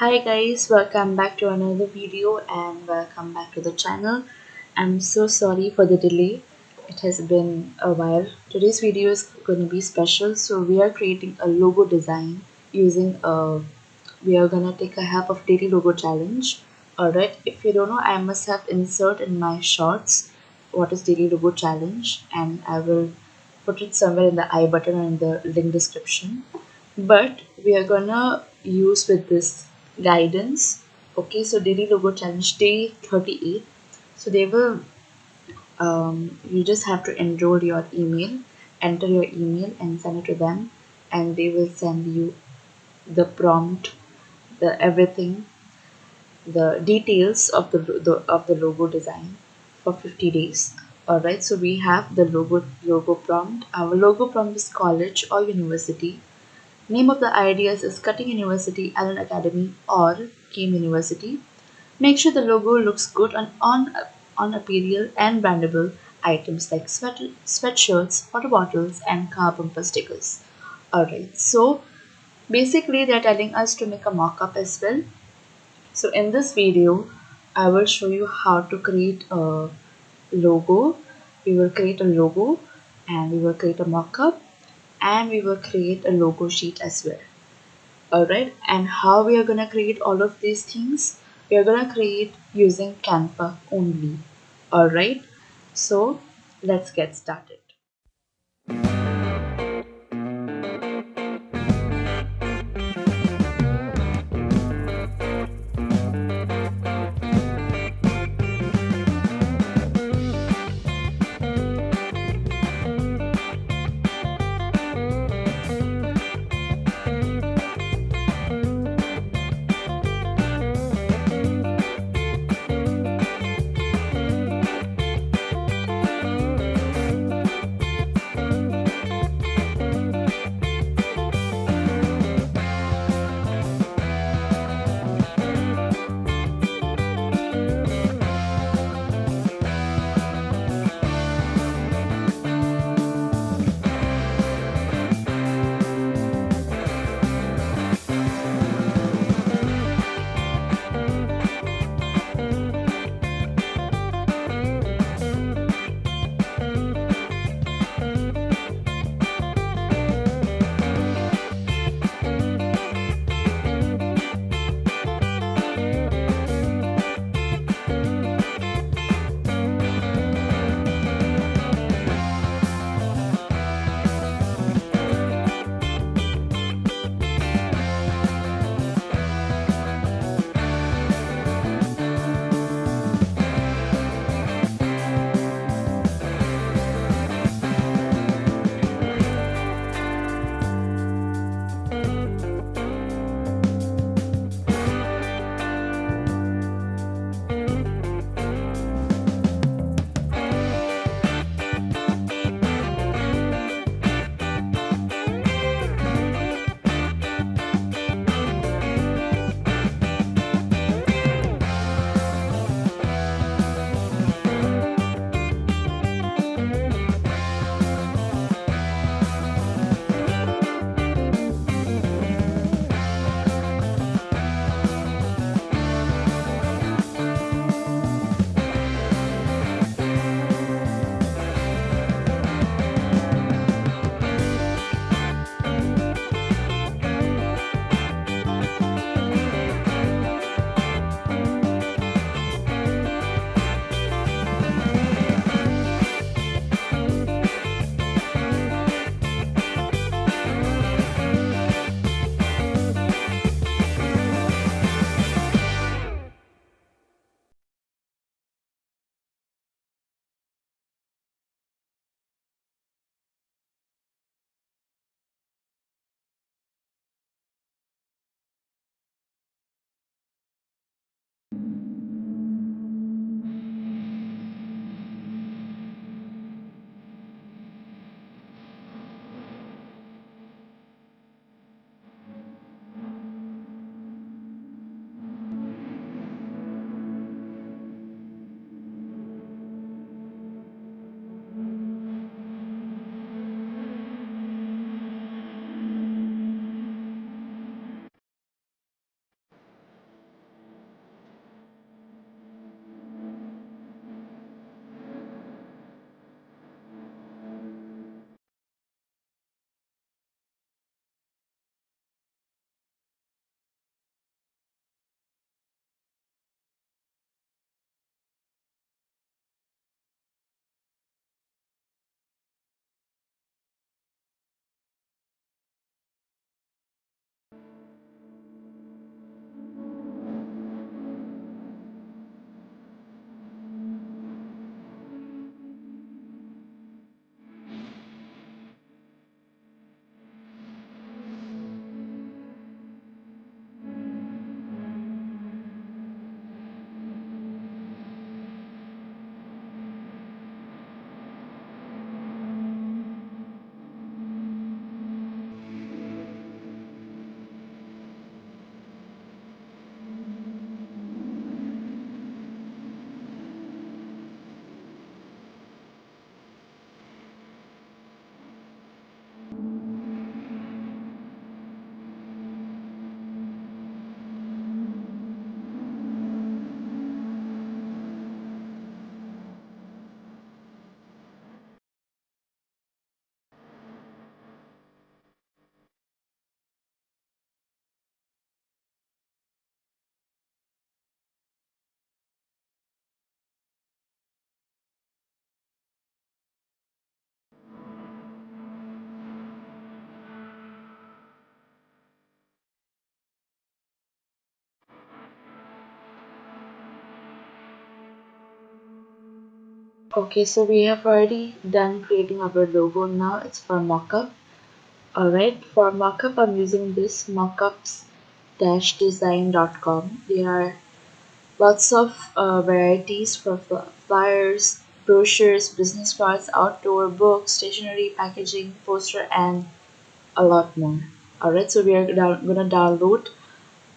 Hi guys, welcome back to another video and welcome back to the channel. I'm so sorry for the delay. It has been a while. Today's video is going to be special. So we are creating a logo design using we are going to take a help of daily logo challenge. Alright, if you don't know, I must have insert in my shorts what is daily logo challenge, and I will put it somewhere in the I button or in the link description. But we are gonna use with this guidance. Okay, so daily logo challenge day 38. So they will you just have to enroll your email, enter your email and send it to them, and they will send you the prompt, the everything, the details of the logo design for 50 days. All right, so we have the logo prompt. Our logo prompt is college or university. Name of the ideas is Cutting University, Allen Academy, or Came University. Make sure the logo looks good on apparel and brandable items like sweatshirts, water bottles, and car bumper stickers. Alright, so basically they're telling us to make a mock-up as well. So in this video, I will show you how to create a logo. We will create a logo and we will create a mock-up and we will create a logo sheet as well. Alright, and how we are gonna create all of these things? We are gonna create using Canva only. Alright, so let's get started. Okay, so we have already done creating our logo. Now it's for mockup. Alright, for mockup I'm using this mockups-design.com. There are lots of varieties for flyers, brochures, business cards, outdoor books, stationery, packaging, poster, and a lot more. Alright, so we are gonna download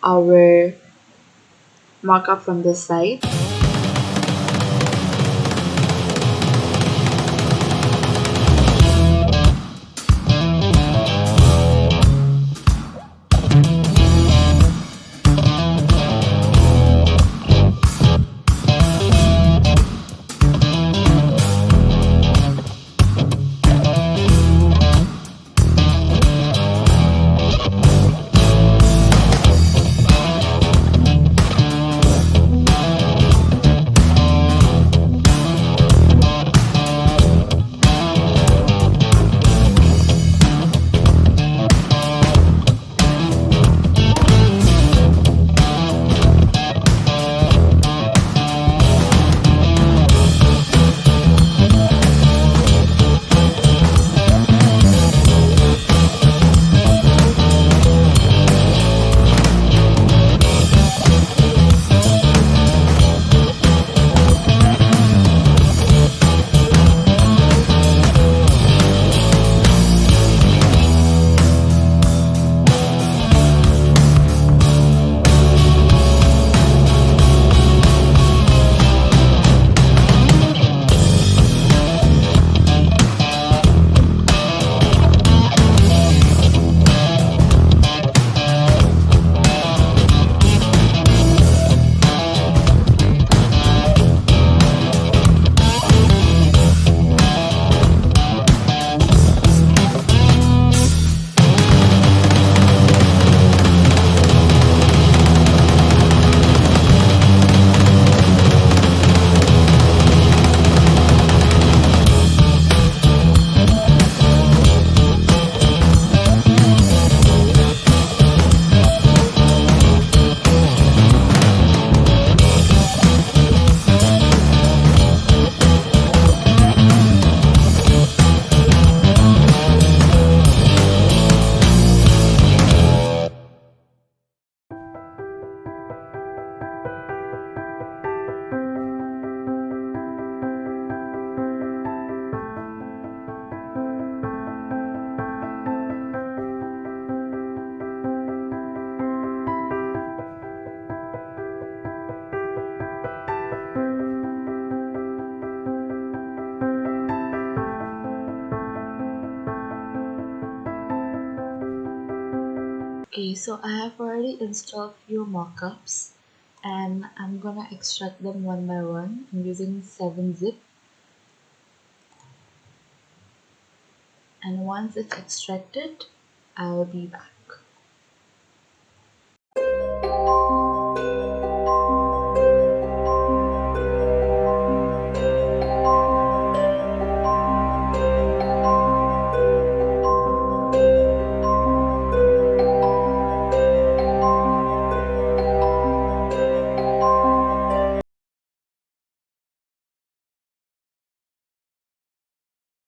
our mockup from this site. Okay, so I have already installed few mockups and I'm gonna extract them one by one. I'm using 7-zip, and once it's extracted, I'll be back.